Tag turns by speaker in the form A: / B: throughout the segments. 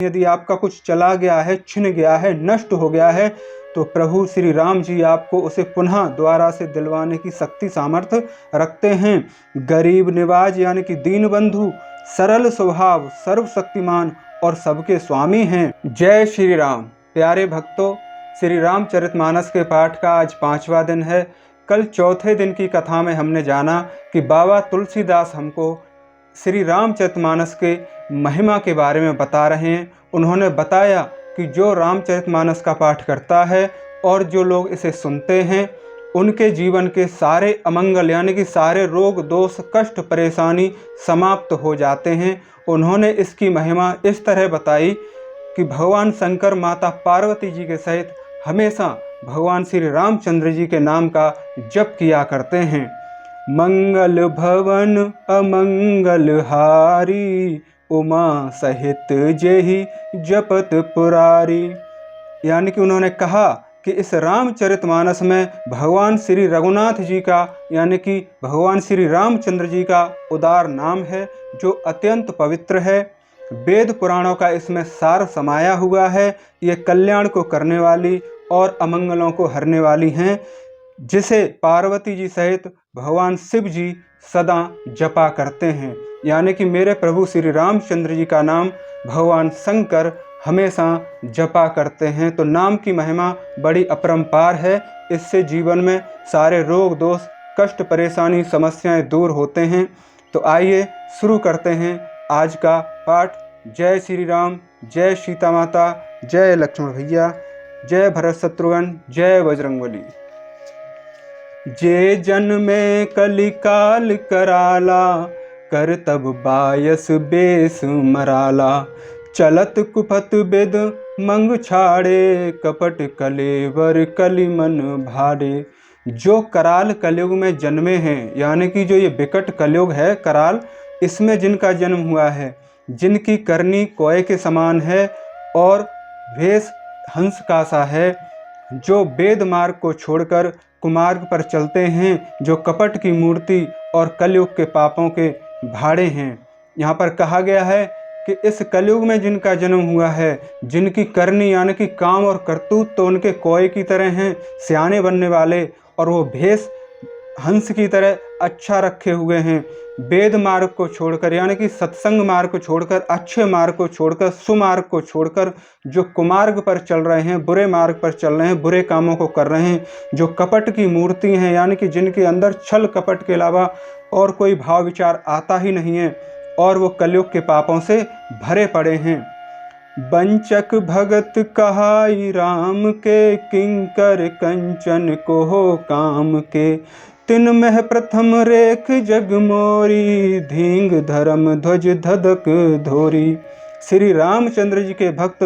A: यदि आपका कुछ चला गया है, छिन गया है, नष्ट हो गया है, तो प्रभु श्री राम जी आपको उसे पुनः दोबारा से दिलवाने की शक्ति सामर्थ्य रखते हैं। गरीब निवाज यानी कि दीन बंधु, सरल स्वभाव, सर्वशक्तिमान और सबके स्वामी हैं। जय श्री राम। प्यारे भक्तों, श्री रामचरितमानस के पाठ का आज 5वां दिन है। कल चौथे दिन की कथा में हमने जाना कि बाबा तुलसीदास हमको श्री रामचरितमानस के महिमा के बारे में बता रहे हैं। उन्होंने बताया कि जो रामचरितमानस का पाठ करता है और जो लोग इसे सुनते हैं, उनके जीवन के सारे अमंगल यानी कि सारे रोग, दोष, कष्ट, परेशानी समाप्त हो जाते हैं। उन्होंने इसकी महिमा इस तरह बताई कि भगवान शंकर माता पार्वती जी के सहित हमेशा भगवान श्री रामचंद्र जी के नाम का जप किया करते हैं। मंगल भवन अमंगल हारी, उमा सहित जेहि जपत पुरारी। यानी कि उन्होंने कहा कि इस रामचरितमानस में भगवान श्री रघुनाथ जी का यानी कि भगवान श्री रामचंद्र जी का उदार नाम है, जो अत्यंत पवित्र है। वेद पुराणों का इसमें सार समाया हुआ है। ये कल्याण को करने वाली और अमंगलों को हरने वाली हैं, जिसे पार्वती जी सहित भगवान शिव जी सदा जपा करते हैं। यानी कि मेरे प्रभु श्री रामचंद्र जी का नाम भगवान शंकर हमेशा जपा करते हैं। तो नाम की महिमा बड़ी अपरंपार है। इससे जीवन में सारे रोग, दोष, कष्ट, परेशानी, समस्याएं दूर होते हैं। तो आइए शुरू करते हैं आज का पाठ। जय श्री राम, जय सीता माता, जय लक्ष्मण भैया, जय भरत शत्रुघ्न, जय बजरंगबली। जे जन में कलिकाल कराला, कर तब बायस बेस मराला। चलत कुपत बेद मंग छाड़े, कपट कलेवर कलि मन भाड़े। जो कराल कलयुग में जन्मे हैं, यानी कि जो ये विकट कलयुग है कराल, इसमें जिनका जन्म हुआ है, जिनकी करनी कोय के समान है और भेष हंस का सा है, जो वेद मार्ग को छोड़कर कुमार्ग पर चलते हैं, जो कपट की मूर्ति और कलयुग के पापों के भाड़े हैं। यहाँ पर कहा गया है कि इस कलयुग में जिनका जन्म हुआ है, जिनकी करनी यानी कि काम और करतूत तो उनके कोय की तरह हैं, सियाने बनने वाले, और वो भेष हंस की तरह अच्छा रखे हुए हैं। वेद मार्ग को छोड़कर यानी कि सत्संग मार्ग को छोड़कर, अच्छे मार्ग को छोड़कर, सुमार्ग को छोड़कर जो कुमार्ग पर चल रहे हैं, बुरे मार्ग पर चल रहे हैं, बुरे कामों को कर रहे हैं, जो कपट की मूर्ति हैं यानी कि जिनके अंदर छल कपट के अलावा और कोई भाव विचार आता ही नहीं है, और वो कलयुग के पापों से भरे पड़े हैं। बंचक भगत कहाई राम के, किंकर कंचन को हो काम के। तिन मह प्रथम रेख जग मोरी, धींग धर्म ध्वज धदक धोरी। श्री रामचंद्र जी के भक्त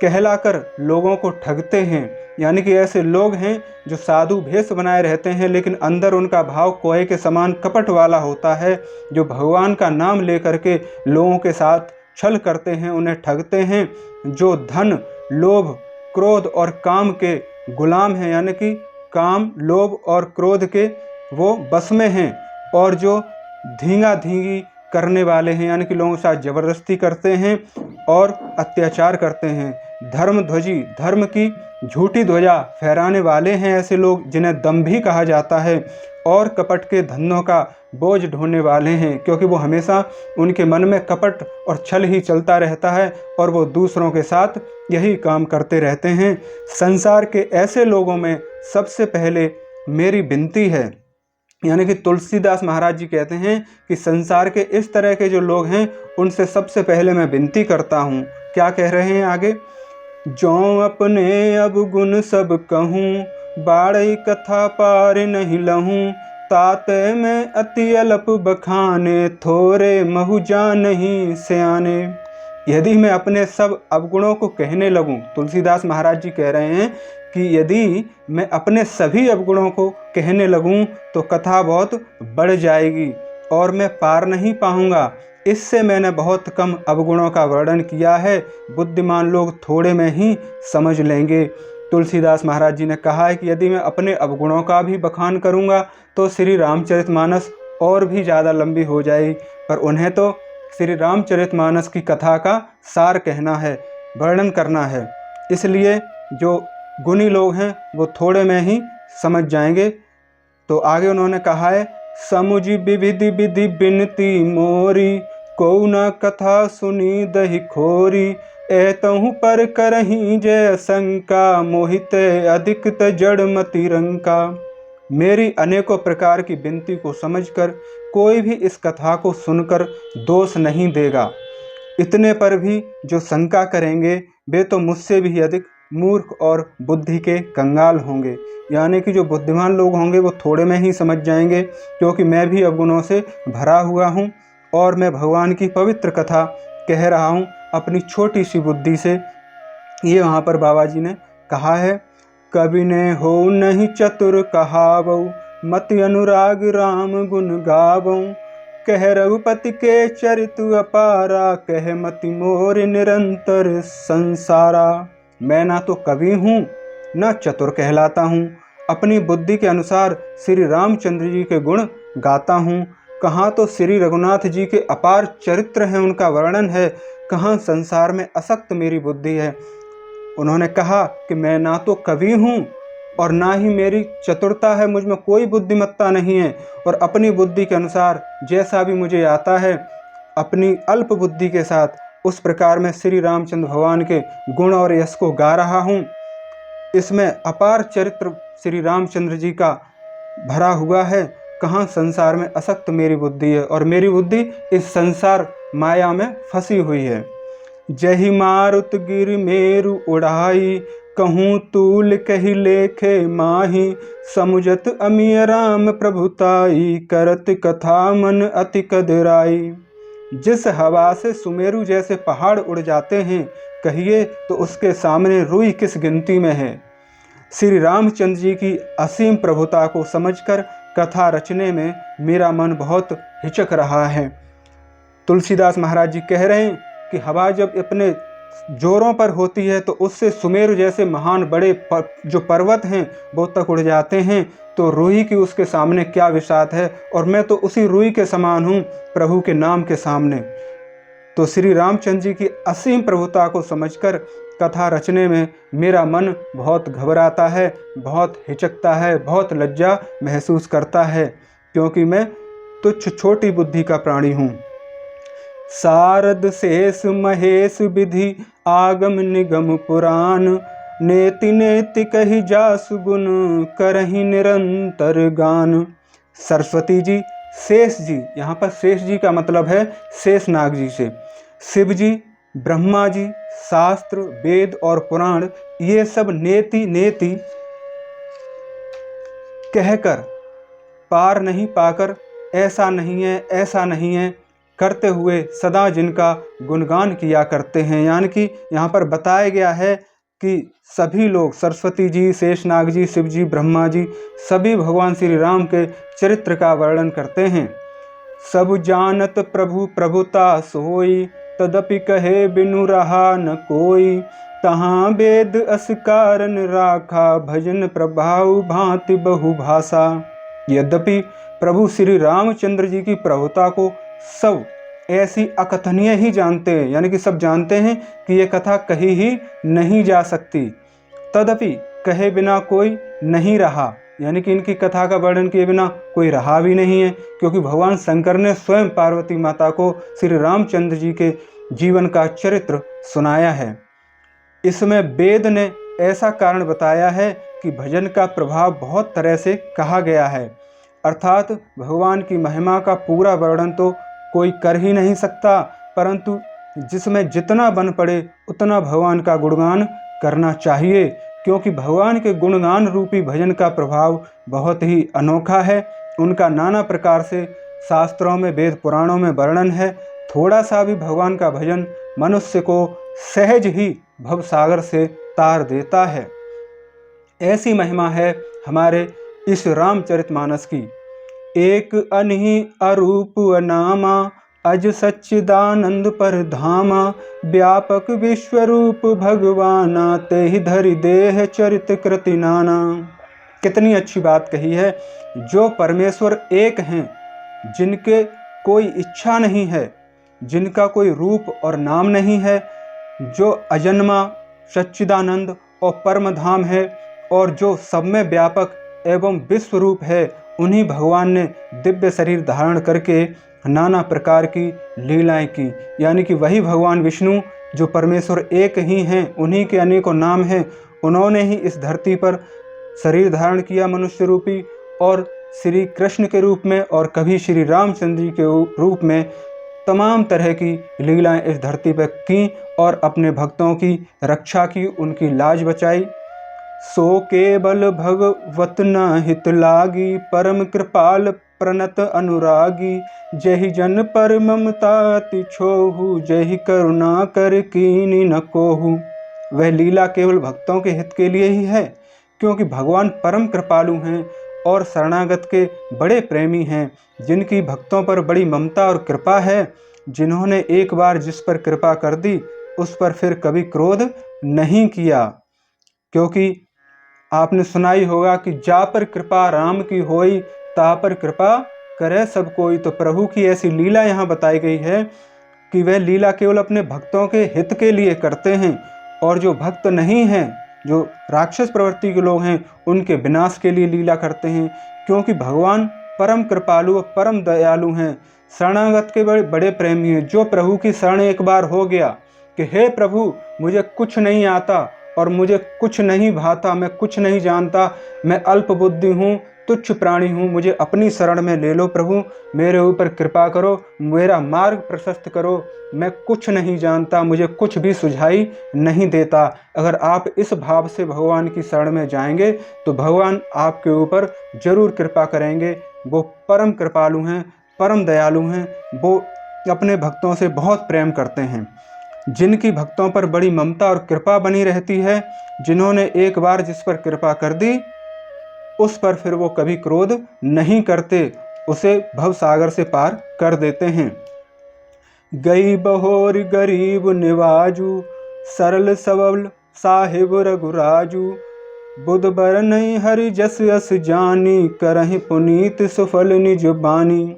A: कहलाकर लोगों को ठगते हैं। यानी कि ऐसे लोग हैं जो साधु भेष बनाए रहते हैं, लेकिन अंदर उनका भाव कोय के समान कपट वाला होता है, जो भगवान का नाम लेकर के लोगों के साथ छल करते हैं, उन्हें ठगते हैं। जो धन, लोभ, क्रोध और काम के गुलाम हैं, यानी कि काम, लोभ और क्रोध के वो बस में हैं, और जो धींगा धींगी करने वाले हैं, यानी कि लोगों के साथ जबरदस्ती करते हैं और अत्याचार करते हैं। धर्म ध्वजी, धर्म की झूठी ध्वजा फहराने वाले हैं ऐसे लोग, जिन्हें दंभी कहा जाता है, और कपट के धंधों का बोझ ढोने वाले हैं, क्योंकि वो हमेशा उनके मन में कपट और छल ही चलता रहता है, और वो दूसरों के साथ यही काम करते रहते हैं। संसार के ऐसे लोगों में सबसे पहले मेरी विनती है, यानी कि तुलसीदास महाराज जी कहते हैं कि संसार के इस तरह के जो लोग हैं, उनसे सबसे पहले मैं विनती करता हूँ। क्या कह रहे हैं आगे? जो अपने अब गुण सब कहूँ, बाड़ी कथा पार नहीं लहूँ। ताते में अति अल्प बखाने, थोरे महु नहीं सियाने। यदि मैं अपने सब अवगुणों को कहने लगूं, तुलसीदास महाराज जी कह रहे हैं कि यदि मैं अपने सभी अवगुणों को कहने लगूं तो कथा बहुत बढ़ जाएगी और मैं पार नहीं पाऊंगा। इससे मैंने बहुत कम अवगुणों का वर्णन किया है, बुद्धिमान लोग थोड़े में ही समझ लेंगे। तुलसीदास महाराज जी ने कहा है कि यदि मैं अपने अवगुणों का भी बखान करूंगा तो श्री रामचरितमानस और भी ज़्यादा लंबी हो जाएगी, पर उन्हें तो श्री रामचरितमानस की कथा का सार कहना है, वर्णन करना है। इसलिए जो गुणी लोग हैं वो थोड़े में ही समझ जाएंगे। तो आगे उन्होंने कहा है, समुझि विविधि विधि बिनती मोरी, को न कथा सुनी दहि खोरी, एतहु पर करही जय शंका, मोहिते अधिक त जड़मति रंका। मेरी अनेकों प्रकार की विनती को समझकर कोई भी इस कथा को सुनकर दोष नहीं देगा। इतने पर भी जो शंका करेंगे वे तो मुझसे भी अधिक मूर्ख और बुद्धि के कंगाल होंगे। यानी कि जो बुद्धिमान लोग होंगे वो थोड़े में ही समझ जाएंगे, क्योंकि मैं भी अवगुणों से भरा हुआ हूँ और मैं भगवान की पवित्र कथा कह रहा हूँ अपनी छोटी सी बुद्धि से। ये वहाँ पर बाबा जी ने कहा है, कवि ने हो नहीं चतुर कहावऊ, मति अनुराग राम गुण गावऊ, कह रघुपति के चरितु अपारा, कह मति मोर निरंतर संसारा। मैं ना तो कवि हूँ न चतुर कहलाता हूँ, अपनी बुद्धि के अनुसार श्री रामचंद्र जी के गुण गाता हूँ। कहाँ तो श्री रघुनाथ जी के अपार चरित्र हैं, उनका वर्णन है, कहाँ संसार में असक्त मेरी बुद्धि है। उन्होंने कहा कि मैं ना तो कवि हूँ और ना ही मेरी चतुरता है, मुझ में कोई बुद्धिमत्ता नहीं है, और अपनी बुद्धि के अनुसार जैसा भी मुझे आता है अपनी अल्प बुद्धि के साथ उस प्रकार मैं श्री रामचंद्र भगवान के गुण और यश को गा रहा हूँ। इसमें अपार चरित्र श्री रामचंद्र जी का भरा हुआ है। कहाँ संसार में असक्त मेरी बुद्धि है और मेरी बुद्धि इस संसार माया में फंसी हुई है। जहि मारुत गिर मेरु उड़ाई, कहूँ तूल कही लेखे माही, समुझत अमिय राम प्रभुताई, करत कथा मन अति कदराई। जिस हवा से सुमेरु जैसे पहाड़ उड़ जाते हैं, कहिए तो उसके सामने रुई किस गिनती में है। श्री रामचंद्र जी की असीम प्रभुता को समझकर कथा रचने में मेरा मन बहुत हिचक रहा है। तुलसीदास महाराज जी कह रहे हैं कि हवा जब अपने जोरों पर होती है तो उससे सुमेरु जैसे महान बड़े जो पर्वत हैं वो तक उड़ जाते हैं, तो रूही की उसके सामने क्या विसात है, और मैं तो उसी रूही के समान हूँ प्रभु के नाम के सामने। तो श्री रामचंद्र जी की असीम प्रभुता को समझकर कथा रचने में मेरा मन बहुत घबराता है, बहुत हिचकता है, बहुत लज्जा महसूस करता है, क्योंकि मैं तुच्छ छोटी बुद्धि का प्राणी हूँ। सारद शेष महेश विधि आगम निगम पुराण, नेति नेति कही जासु गुण, करहि निरंतर गान। सरस्वती जी, शेष जी, यहाँ पर शेष जी का मतलब है शेषनाग जी से, शिव जी, ब्रह्मा जी, शास्त्र, वेद और पुराण, ये सब नेति नेति कहकर पार नहीं पाकर ऐसा नहीं है, ऐसा नहीं है करते हुए सदा जिनका गुणगान किया करते हैं। यानी कि यहाँ पर बताया गया है कि सभी लोग, सरस्वती जी, शेषनाग जी, शिव जी, ब्रह्मा जी, सभी भगवान श्री राम के चरित्र का वर्णन करते हैं। सब जानत प्रभु प्रभुता सोई, तदपि कहे बिनु रहा न कोई, तहाँ वेद अस कारण राखा, भजन प्रभाव भांति बहु भाषा। यद्यपि प्रभु श्री रामचंद्र जी की प्रभुता को सब ऐसी अकथनीय ही जानते हैं, यानी कि सब जानते हैं कि ये कथा कही ही नहीं जा सकती, तदपि कहे बिना कोई नहीं रहा, यानी कि इनकी कथा का वर्णन किए बिना कोई रहा भी नहीं है, क्योंकि भगवान शंकर ने स्वयं पार्वती माता को श्री रामचंद्र जी के जीवन का चरित्र सुनाया है। इसमें वेद ने ऐसा कारण बताया है कि भजन का प्रभाव बहुत तरह से कहा गया है, अर्थात भगवान की महिमा का पूरा वर्णन तो कोई कर ही नहीं सकता, परंतु जिसमें जितना बन पड़े उतना भगवान का गुणगान करना चाहिए, क्योंकि भगवान के गुणगान रूपी भजन का प्रभाव बहुत ही अनोखा है। उनका नाना प्रकार से शास्त्रों में, वेद पुराणों में वर्णन है। थोड़ा सा भी भगवान का भजन मनुष्य को सहज ही भवसागर से तार देता है। ऐसी महिमा है हमारे इस रामचरितमानस की। एक अनहि अरूप अनामा, अज सच्चिदानंद पर धामा, व्यापक विश्वरूप भगवाना, तेहि धरि देह चरित कृति नाना। कितनी अच्छी बात कही है। जो परमेश्वर एक हैं, जिनके कोई इच्छा नहीं है, जिनका कोई रूप और नाम नहीं है, जो अजन्मा, सच्चिदानंद और परम धाम है, और जो सब में व्यापक एवं विश्व रूप है, उन्हीं भगवान ने दिव्य शरीर धारण करके नाना प्रकार की लीलाएं की। यानी कि वही भगवान विष्णु जो परमेश्वर एक ही हैं, उन्हीं के अनेकों नाम हैं, उन्होंने ही इस धरती पर शरीर धारण किया मनुष्य रूपी, और श्री कृष्ण के रूप में और कभी श्री रामचंद्र जी के रूप में तमाम तरह की लीलाएं इस धरती पर की और अपने भक्तों की रक्षा की, उनकी लाज बचाई। सो केवल भगवत न हित लागी, परम कृपाल प्रणत अनुरागी, जहि जन पर ममता अति छोहु, जहि करुणा कर कीनी न कोहु। वह लीला केवल भक्तों के हित के लिए ही है, क्योंकि भगवान परम कृपालु हैं और शरणागत के बड़े प्रेमी हैं, जिनकी भक्तों पर बड़ी ममता और कृपा है। जिन्होंने एक बार जिस पर कृपा कर दी, उस पर फिर कभी क्रोध नहीं किया। क्योंकि आपने सुना ही होगा कि जा पर कृपा राम की होई, ता पर कृपा करे सब कोई। तो प्रभु की ऐसी लीला यहाँ बताई गई है कि वह लीला केवल अपने भक्तों के हित के लिए करते हैं, और जो भक्त नहीं हैं, जो राक्षस प्रवृत्ति के लोग हैं, उनके विनाश के लिए लीला करते हैं। क्योंकि भगवान परम कृपालु और परम दयालु हैं, शरणागत के बड़े बड़े प्रेमी हैं। जो प्रभु की शरण एक बार हो गया कि हे प्रभु मुझे कुछ नहीं आता और मुझे कुछ नहीं भाता, मैं कुछ नहीं जानता, मैं अल्प बुद्धि हूँ, तुच्छ प्राणी हूँ, मुझे अपनी शरण में ले लो प्रभु, मेरे ऊपर कृपा करो, मेरा मार्ग प्रशस्त करो, मैं कुछ नहीं जानता, मुझे कुछ भी सुझाई नहीं देता। अगर आप इस भाव से भगवान की शरण में जाएंगे तो भगवान आपके ऊपर जरूर कृपा करेंगे। वो परम कृपालु हैं, परम दयालु हैं, वो अपने भक्तों से बहुत प्रेम करते हैं। जिनकी भक्तों पर बड़ी ममता और कृपा बनी रहती है, जिन्होंने एक बार जिस पर कृपा कर दी, उस पर फिर वो कभी क्रोध नहीं करते, उसे भव सागर से पार कर देते हैं। गई बहोर गरीब निवाजू, सरल सबल साहिब रघुराजू, बुध बर नहीं हरि जस यस जानी, करहि पुनीत सुफल निज बानी।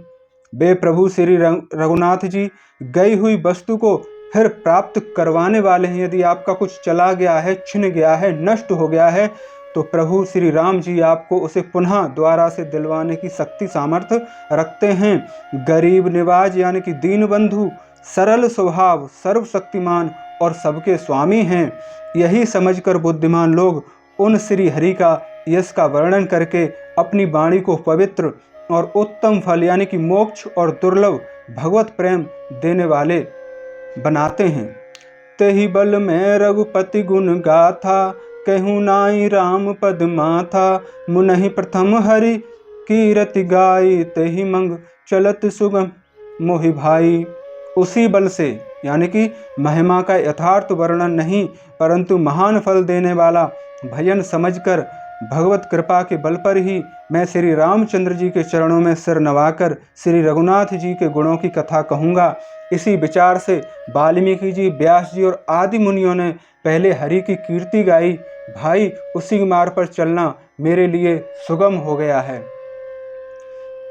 A: बे प्रभु श्री रघुनाथ जी गई हुई वस्तु को फिर प्राप्त करवाने वाले हैं। यदि आपका कुछ चला गया है, छिन गया है, नष्ट हो गया है, तो प्रभु श्री राम जी आपको उसे पुनः द्वारा से दिलवाने की शक्ति सामर्थ्य रखते हैं। गरीब निवाज यानी कि दीन बंधु, सरल स्वभाव, सर्वशक्तिमान और सबके स्वामी हैं। यही समझकर बुद्धिमान लोग उन श्री हरि का यश का वर्णन करके अपनी वाणी को पवित्र और उत्तम फल यानी कि मोक्ष और दुर्लभ भगवत प्रेम देने वाले बनाते हैं। तेहि बल में रघुपति गुण गाथा, कहूँ नाई राम पद माथा, मुनहि प्रथम हरि कीरति गाई, तेहि मंग चलत सुगम मोहि भाई। उसी बल से यानी कि महिमा का यथार्थ वर्णन नहीं, परंतु महान फल देने वाला भजन समझकर भगवत कृपा के बल पर ही मैं श्री रामचंद्र जी के चरणों में सिर नवाकर श्री रघुनाथ जी के गुणों की कथा कहूँगा। इसी विचार से वाल्मीकि जी, व्यास जी और आदि मुनियों ने पहले हरि की कीर्ति गाई। भाई उसी मार्ग पर चलना मेरे लिए सुगम हो गया है।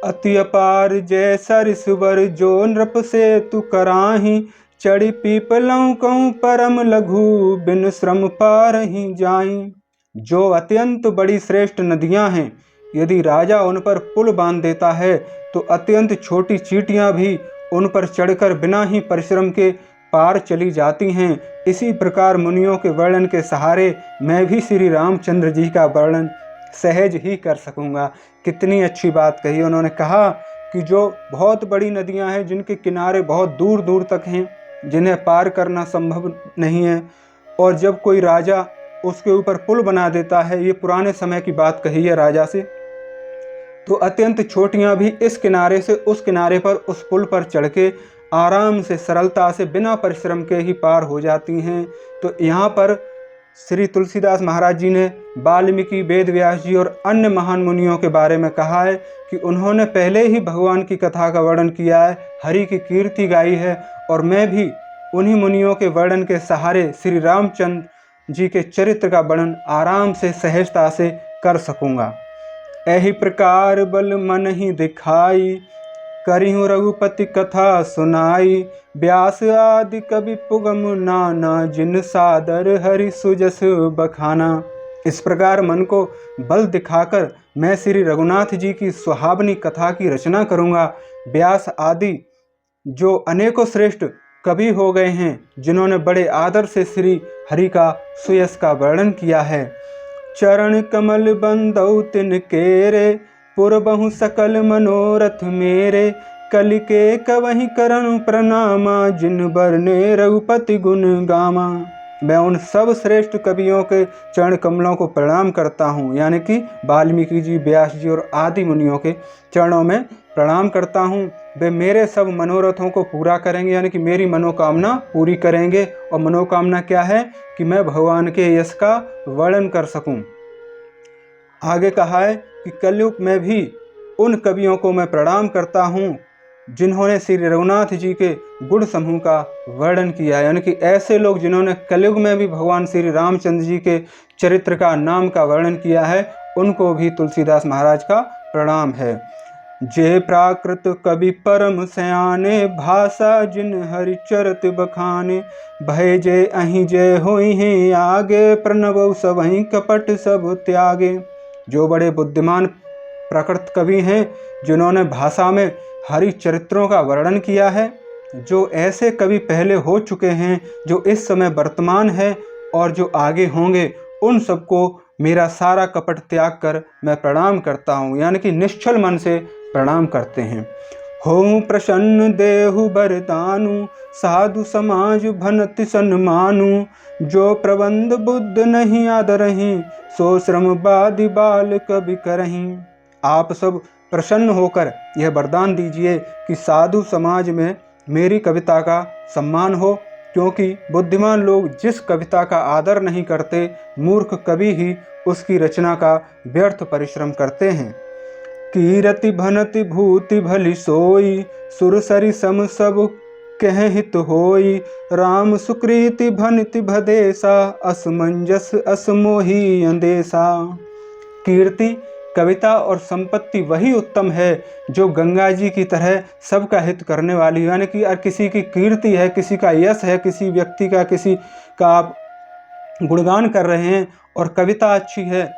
A: अति अपार जय सरिसवर, जो नृप से तू कराही, चढ़ी पीपलों कहूँ परम लघु, बिन श्रम पार ही जाई। जो अत्यंत बड़ी श्रेष्ठ नदियां हैं, यदि राजा उन पर पुल बांध देता है तो अत्यंत छोटी चींटियां भी उन पर चढ़कर बिना ही परिश्रम के पार चली जाती हैं। इसी प्रकार मुनियों के वर्णन के सहारे मैं भी श्री रामचंद्र जी का वर्णन सहज ही कर सकूंगा। कितनी अच्छी बात कही उन्होंने। कहा कि जो बहुत बड़ी नदियां हैं, जिनके किनारे बहुत दूर दूर तक हैं, जिन्हें पार करना संभव नहीं है, और जब कोई राजा उसके ऊपर पुल बना देता है, ये पुराने समय की बात कही है राजा से, तो अत्यंत छोटियां भी इस किनारे से उस किनारे पर उस पुल पर चढ़ के आराम से, सरलता से, बिना परिश्रम के ही पार हो जाती हैं। तो यहाँ पर श्री तुलसीदास महाराज जी ने वाल्मीकि, वेद व्यास जी और अन्य महान मुनियों के बारे में कहा है कि उन्होंने पहले ही भगवान की कथा का वर्णन किया है, हरि की कीर्ति गाई है, और मैं भी उन्हीं मुनियों के वर्णन के सहारे श्री रामचंद्र जी के चरित्र का वर्णन आराम से, सहजता से कर सकूंगा। एहि प्रकार बल मन ही दिखाई, करिहूँ रघुपति कथा सुनाई, व्यास आदि कवि पुगम नाना, जिन सादर हरि सुजस बखाना। इस प्रकार मन को बल दिखाकर मैं श्री रघुनाथ जी की सुहावनी कथा की रचना करूँगा। व्यास आदि जो अनेकों श्रेष्ठ कवि हो गए हैं, जिन्होंने बड़े आदर से श्री हरि का सुयश का वर्णन किया है। चरण कमल बंदौ तिन केरे, पुरबहु सकल मनोरथ मेरे, कलि के कवहि करन प्रणामा, जिन बरने रघुपति गुण गामा। मैं उन सब श्रेष्ठ कवियों के चरण कमलों को प्रणाम करता हूँ, यानी कि वाल्मीकि जी, व्यास जी और आदि मुनियों के चरणों में प्रणाम करता हूँ। वे मेरे सब मनोरथों को पूरा करेंगे, यानी कि मेरी मनोकामना पूरी करेंगे। और मनोकामना क्या है कि मैं भगवान के यश का वर्णन कर सकूं। आगे कहा है कि कलयुग में भी उन कवियों को मैं प्रणाम करता हूँ जिन्होंने श्री रघुनाथ जी के गुण समूह का वर्णन किया है, यानी कि ऐसे लोग जिन्होंने कलयुग में भी भगवान श्री रामचंद्र जी के चरित्र का, नाम का वर्णन किया है, उनको भी तुलसीदास महाराज का प्रणाम है। जे प्राकृत कवि परम सयाने, भाषा जिन हरिचरत बखाने, भय जे अहि जय होई हैं आगे, प्रणव सबहि कपट सब त्यागे। जो बड़े बुद्धिमान प्राकृत कवि हैं, जिन्होंने भाषा में हरि चरित्रों का वर्णन किया है, जो ऐसे कवि पहले हो चुके हैं, जो इस समय वर्तमान है और जो आगे होंगे, उन सबको मेरा सारा कपट त्याग कर मैं प्रणाम करता हूँ, यानी कि निश्चल मन से प्रणाम करते हैं। हों प्रसन्न देहु बरदानु, साधु समाज भनति सन्मानु, जो प्रबंध बुद्ध नहीं आदरहीं, सो श्रम बादि बाल कवि करहीं। आप सब प्रसन्न होकर यह वरदान दीजिए कि साधु समाज में मेरी कविता का सम्मान हो, क्योंकि बुद्धिमान लोग जिस कविता का आदर नहीं करते, मूर्ख कवि ही उसकी रचना का व्यर्थ परिश्रम करते हैं। कीरति भनति भूति भली सोई, सुरसरि सम सब कह हित होई, राम सुकृति भनति भदेसा, असमंजस असमोही अंदेसा। कीर्ति, कविता और संपत्ति वही उत्तम है जो गंगा जी की तरह सबका हित करने वाली, यानी कि किसी की कीर्ति है, किसी का यश है, किसी व्यक्ति का, किसी का आप गुणगान कर रहे हैं और कविता अच्छी है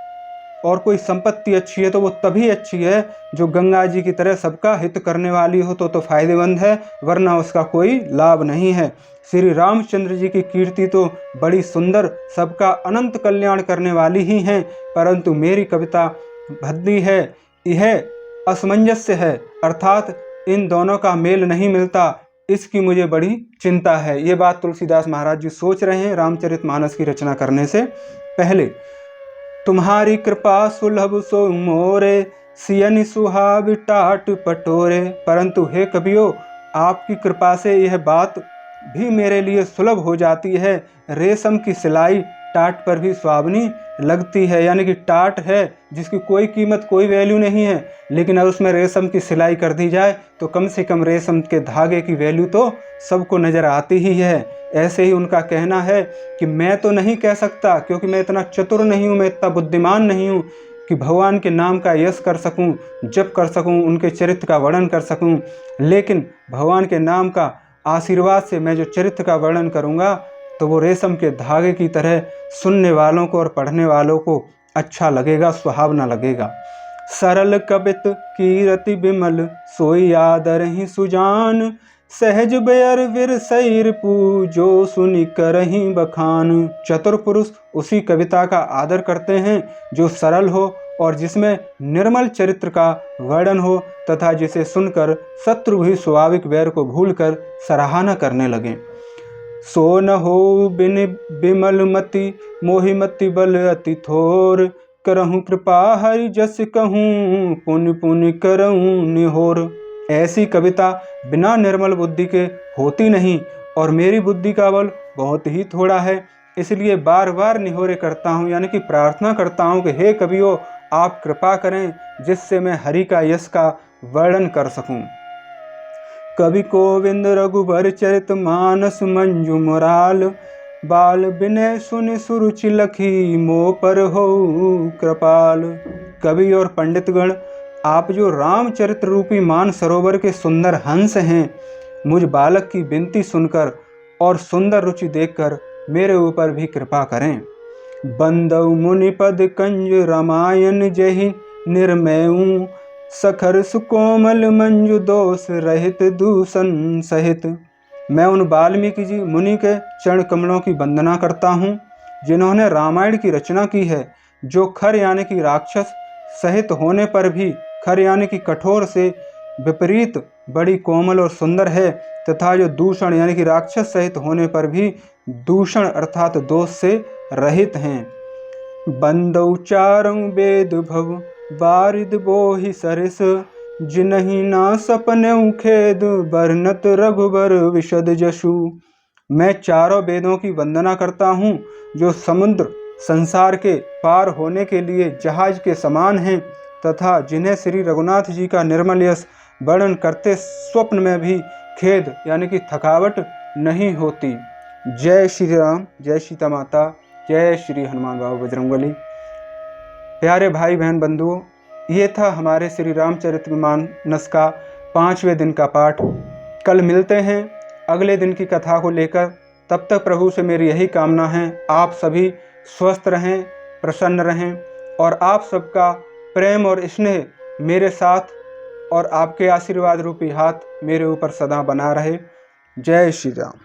A: और कोई संपत्ति अच्छी है, तो वो तभी अच्छी है जो गंगा जी की तरह सबका हित करने वाली हो, तो फायदेमंद है, वरना उसका कोई लाभ नहीं है। श्री रामचंद्र जी की कीर्ति तो बड़ी सुंदर, सबका अनंत कल्याण करने वाली ही हैं, परंतु मेरी कविता भद्दी है, यह असमंजस्य है, अर्थात इन दोनों का मेल नहीं मिलता, इसकी मुझे बड़ी चिंता है। ये बात तुलसीदास महाराज जी सोच रहे हैं रामचरितमानस की रचना करने से पहले। तुम्हारी कृपा सुलभ सो मोरे, सियनि सुहाव टाट पटोरे। परंतु हे कवियों, आपकी कृपा से यह बात भी मेरे लिए सुलभ हो जाती है। रेशम की सिलाई टाट पर भी सुहावनी लगती है, यानी कि टाट है जिसकी कोई कीमत, कोई वैल्यू नहीं है, लेकिन अगर उसमें रेशम की सिलाई कर दी जाए तो कम से कम रेशम के धागे की वैल्यू तो सबको नज़र आती ही है। ऐसे ही उनका कहना है कि मैं तो नहीं कह सकता, क्योंकि मैं इतना चतुर नहीं हूँ, मैं इतना बुद्धिमान नहीं हूँ कि भगवान के नाम का यश कर सकूँ, जप कर सकूँ, उनके चरित्र का वर्णन कर सकूँ, लेकिन भगवान के नाम का आशीर्वाद से मैं जो चरित्र का वर्णन करूँगा तो वो रेशम के धागे की तरह सुनने वालों को और पढ़ने वालों को अच्छा लगेगा, सुहावना लगेगा। सरल कबित कीरति बिमल, सोई आदर ही सुजान, सहज बेयर विर सैर पूजो, सुनि करहि बखान। चतुर पुरुष उसी कविता का आदर करते हैं जो सरल हो और जिसमें निर्मल चरित्र का वर्णन हो, तथा जिसे सुनकर शत्रु भी स्वाभाविक वैर को भूलकर सराहना करने लगें। सो न हो बिन बिमल मति, मोहि मति बल अति थोर, करहूँ कृपा हरि जस कहूँ, पुण्य पुण्य करहूँ निहोर। ऐसी कविता बिना निर्मल बुद्धि के होती नहीं, और मेरी बुद्धि का बल बहुत ही थोड़ा है, इसलिए बार बार निहोरे करता हूँ, यानी कि प्रार्थना करता हूँ कि हे कवियों, आप कृपा करें जिससे मैं हरि का यश का वर्णन कर सकूँ। कवि गोविंद रघुबर चरित मानस मंजू मुराल, बाल विनय सुनि सुरुचि लखी, मोह पर हो कृपाल। कवि और पंडितगण आप जो रामचरित रूपी मान सरोवर के सुंदर हंस हैं, मुझ बालक की विनती सुनकर और सुंदर रुचि देखकर मेरे ऊपर भी कृपा करें। बंदौ मुनिपद कंज रामायण जहि निर्मयऊ, सखर सुकोमल मंजु दोष रहित दूषण सहित। मैं उन वाल्मीकि जी मुनि के चरण कमलों की वंदना करता हूँ जिन्होंने रामायण की रचना की है, जो खर यानी कि राक्षस सहित होने पर भी खर यानी कि कठोर से विपरीत बड़ी कोमल और सुंदर है, तथा जो दूषण यानी कि राक्षस सहित होने पर भी दूषण अर्थात दोष से रहित हैं। बंदौ चारौ वेद भव बारिद बोहि सरिस, जिनहि ना सपनेउ खेद बरनत रघुबर विशद जसु। मैं चारों वेदों की वंदना करता हूँ जो समुद्र संसार के पार होने के लिए जहाज के समान हैं, तथा जिन्हें श्री रघुनाथ जी का निर्मल यश वर्णन करते स्वप्न में भी खेद यानी कि थकावट नहीं होती। जय श्री राम, जय सीता माता, जय श्री हनुमान बाबा बजरंगबली। प्यारे भाई बहन बंधुओं, ये था हमारे श्री रामचरितमानस का 5वें दिन का पाठ। कल मिलते हैं अगले दिन की कथा को लेकर। तब तक प्रभु से मेरी यही कामना है, आप सभी स्वस्थ रहें, प्रसन्न रहें और आप सबका प्रेम और स्नेह मेरे साथ और आपके आशीर्वाद रूपी हाथ मेरे ऊपर सदा बना रहे। जय श्री राम।